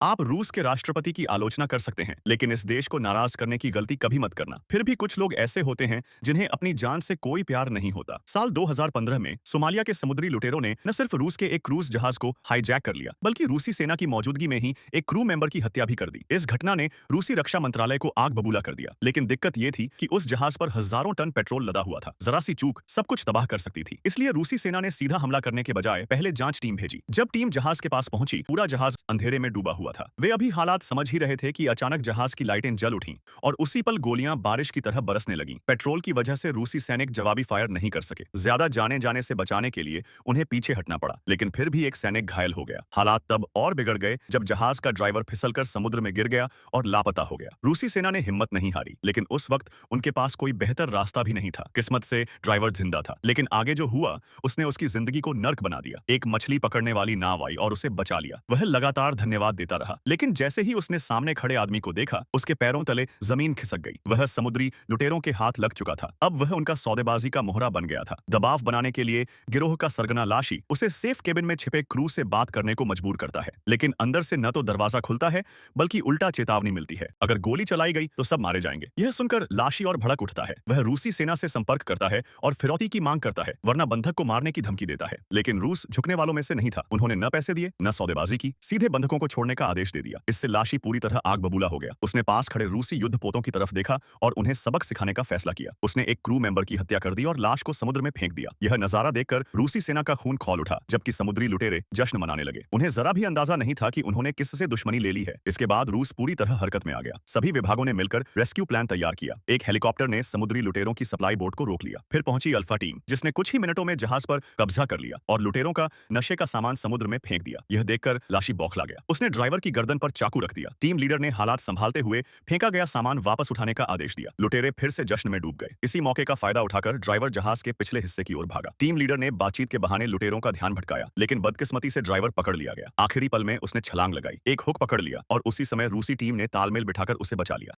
आप रूस के राष्ट्रपति की आलोचना कर सकते हैं, लेकिन इस देश को नाराज करने की गलती कभी मत करना। फिर भी कुछ लोग ऐसे होते हैं जिन्हें अपनी जान से कोई प्यार नहीं होता। साल 2015 में सोमालिया के समुद्री लुटेरों ने न सिर्फ रूस के एक क्रूज जहाज को हाईजैक कर लिया, बल्कि रूसी सेना की मौजूदगी में ही एक क्रू मेंबर की हत्या भी कर दी। इस घटना ने रूसी रक्षा मंत्रालय को आग बबूला कर दिया। लेकिन दिक्कत ये थी कि उस जहाज पर हजारों टन पेट्रोल लदा हुआ था। जरा सी चूक सब कुछ तबाह कर सकती थी। इसलिए रूसी सेना ने सीधा हमला करने के बजाय पहले जांच टीम भेजी। जब टीम जहाज के पास पहुंची, पूरा जहाज अंधेरे में डूबा हुआ था। वे अभी हालात समझ ही रहे थे कि अचानक जहाज की लाइटें जल उठीं और उसी पल गोलियां बारिश की तरह बरसने लगीं। पेट्रोल की वजह से रूसी सैनिक जवाबी फायर नहीं कर सके। ज्यादा जाने जाने से बचाने के लिए उन्हें पीछे हटना पड़ा, लेकिन फिर भी एक सैनिक घायल हो गया। हालात तब और बिगड़ गए जब जहाज का ड्राइवर फिसलकर समुद्र में गिर गया और लापता हो गया। रूसी सेना ने हिम्मत नहीं हारी, लेकिन उस वक्त उनके पास कोई बेहतर रास्ता भी नहीं था। किस्मत से ड्राइवर जिंदा था, लेकिन आगे जो हुआ उसने उसकी जिंदगी को नर्क बना दिया। एक मछली पकड़ने वाली नाव आई और उसे बचा लिया। वह लगातार धन्यवाद देता रहा, लेकिन जैसे ही उसने सामने खड़े आदमी को देखा, उसके पैरों तले जमीन खिसक गई। वह समुद्री लुटेरों के हाथ लग चुका था। अब वह उनका सौदेबाजी का मोहरा बन गया था। दबाव बनाने के लिए गिरोह का सरगना लाशी उसे सेफ केबिन में छिपे क्रू से बात करने को मजबूर करता है, लेकिन अंदर से न तो दरवाजा खुलता है, बल्कि उल्टा चेतावनी मिलती है, अगर गोली चलाई गई तो सब मारे जाएंगे। यह सुनकर लाशी और भड़क उठता है। वह रूसी सेना से संपर्क करता है और फिरौती की मांग करता है, वरना बंधक को मारने की धमकी देता है। लेकिन रूस झुकने वालों में से नहीं था। उन्होंने न पैसे दिए, न सौदेबाजी की, सीधे बंधकों को छोड़ने का आदेश दे दिया। इससे लाशी पूरी तरह आग बबूला हो गया। उसने पास खड़े रूसी युद्धपोतों की तरफ देखा और उन्हें सबक सिखाने का फैसला किया। उसने एक क्रू मेंबर की हत्या कर दी और लाश को समुद्र में फेंक दिया। यह नजारा देखकर रूसी सेना का खून खौल उठा, जबकि समुद्री लुटेरे जश्न मनाने लगे। उन्हें जरा भी अंदाजा नहीं था कि उन्होंने किससे दुश्मनी ले ली है। इसके बाद रूस पूरी तरह हरकत में आ गया। सभी विभागों ने मिलकर रेस्क्यू प्लान तैयार किया। एक हेलीकॉप्टर ने समुद्री लुटेरों की सप्लाई बोट को रोक लिया। फिर पहुंची अल्फा टीम, जिसने कुछ ही मिनटों में जहाज पर कब्जा कर लिया और लुटेरों का नशे का सामान समुद्र में फेंक दिया। यह देखकर लाशी बौखला गया। उसने ड्राइवर की गर्दन पर चाकू रख दिया। टीम लीडर ने हालात संभालते हुए फेंका गया सामान वापस उठाने का आदेश दिया। लुटेरे फिर से जश्न में डूब गए। इसी मौके का फायदा उठाकर ड्राइवर जहाज के पिछले हिस्से की ओर भागा। टीम लीडर ने बातचीत के बहाने लुटेरों का ध्यान भटकाया, लेकिन बदकिस्मती से ड्राइवर पकड़ लिया गया। आखिरी पल में उसने छलांग लगाई, एक हुक पकड़ लिया और उसी समय रूसी टीम ने तालमेल बिठाकर उसे बचा लिया।